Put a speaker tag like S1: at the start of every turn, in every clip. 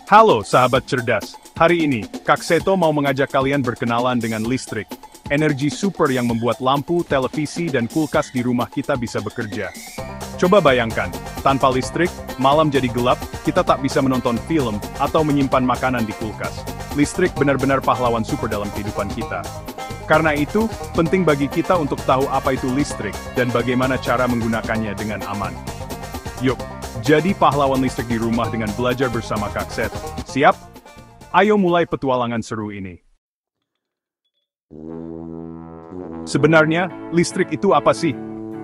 S1: Halo sahabat cerdas, hari ini Kak Seto mau mengajak kalian berkenalan dengan listrik. Energi super yang membuat lampu, televisi, dan kulkas di rumah kita bisa bekerja. Coba bayangkan, tanpa listrik, malam jadi gelap, kita tak bisa menonton film atau menyimpan makanan di kulkas. Listrik benar-benar pahlawan super dalam kehidupan kita. Karena itu, penting bagi kita untuk tahu apa itu listrik dan bagaimana cara menggunakannya dengan aman. Yuk, jadi pahlawan listrik di rumah dengan belajar bersama Kak Seto. Siap? Ayo mulai petualangan seru ini. Sebenarnya, listrik itu apa sih?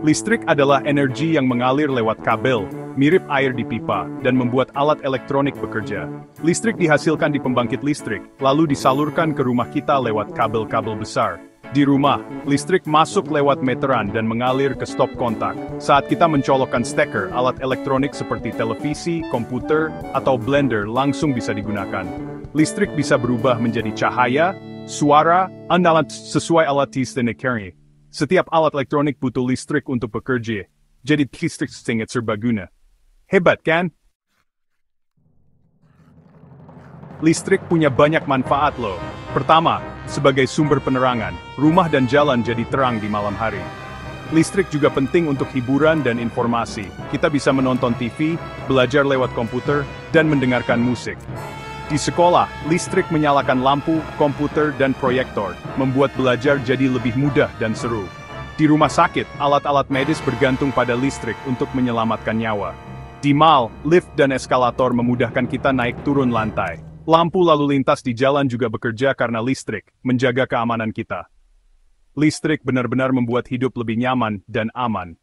S1: Listrik adalah energi yang mengalir lewat kabel, mirip air di pipa, dan membuat alat elektronik bekerja. Listrik dihasilkan di pembangkit listrik, lalu disalurkan ke rumah kita lewat kabel-kabel besar. Di rumah, listrik masuk lewat meteran dan mengalir ke stop kontak. Saat kita mencolokkan steker, alat elektronik seperti televisi, komputer, atau blender langsung bisa digunakan. Listrik bisa berubah menjadi cahaya, suara, andalan sesuai alat tekniknya. Setiap alat elektronik butuh listrik untuk bekerja. Jadi listrik sangat serbaguna. Hebat kan? Listrik punya banyak manfaat loh. Pertama, sebagai sumber penerangan, rumah dan jalan jadi terang di malam hari. Listrik juga penting untuk hiburan dan informasi. Kita bisa menonton TV, belajar lewat komputer, dan mendengarkan musik. Di sekolah, listrik menyalakan lampu, komputer, dan proyektor, membuat belajar jadi lebih mudah dan seru. Di rumah sakit, alat-alat medis bergantung pada listrik untuk menyelamatkan nyawa. Di mall, lift dan eskalator memudahkan kita naik turun lantai. Lampu lalu lintas di jalan juga bekerja karena listrik, menjaga keamanan kita. Listrik benar-benar membuat hidup lebih nyaman dan aman.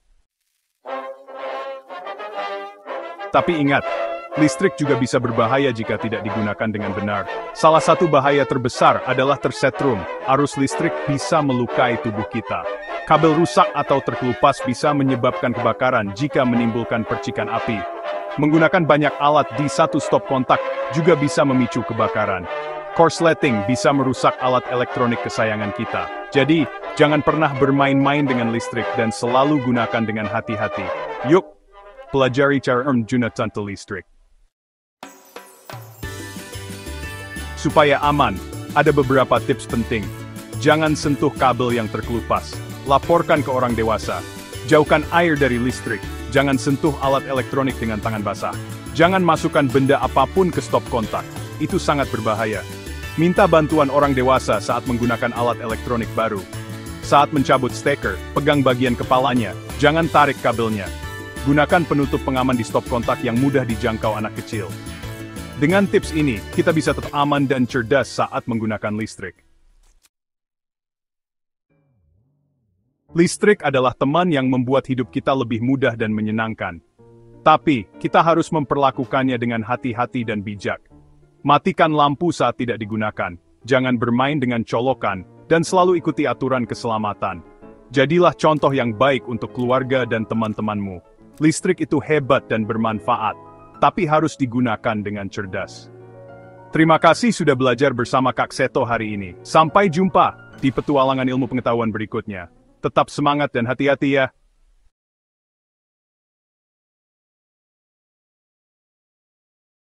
S1: Tapi ingat, listrik juga bisa berbahaya jika tidak digunakan dengan benar. Salah satu bahaya terbesar adalah tersetrum. Arus listrik bisa melukai tubuh kita. Kabel rusak atau terkelupas bisa menyebabkan kebakaran jika menimbulkan percikan api. Menggunakan banyak alat di satu stop kontak juga bisa memicu kebakaran. Korsleting bisa merusak alat elektronik kesayangan kita. Jadi, jangan pernah bermain-main dengan listrik dan selalu gunakan dengan hati-hati. Yuk, pelajari cara menggunakan listrik. Supaya aman, ada beberapa tips penting. Jangan sentuh kabel yang terkelupas. Laporkan ke orang dewasa. Jauhkan air dari listrik. Jangan sentuh alat elektronik dengan tangan basah. Jangan masukkan benda apapun ke stop kontak. Itu sangat berbahaya. Minta bantuan orang dewasa saat menggunakan alat elektronik baru. Saat mencabut steker, pegang bagian kepalanya. Jangan tarik kabelnya. Gunakan penutup pengaman di stop kontak yang mudah dijangkau anak kecil. Dengan tips ini, kita bisa tetap aman dan cerdas saat menggunakan listrik. Listrik adalah teman yang membuat hidup kita lebih mudah dan menyenangkan. Tapi, kita harus memperlakukannya dengan hati-hati dan bijak. Matikan lampu saat tidak digunakan, jangan bermain dengan colokan, dan selalu ikuti aturan keselamatan. Jadilah contoh yang baik untuk keluarga dan teman-temanmu. Listrik itu hebat dan bermanfaat, tapi harus digunakan dengan cerdas. Terima kasih sudah belajar bersama Kak Seto hari ini. Sampai jumpa di petualangan ilmu pengetahuan berikutnya. Tetap semangat dan hati-hati ya.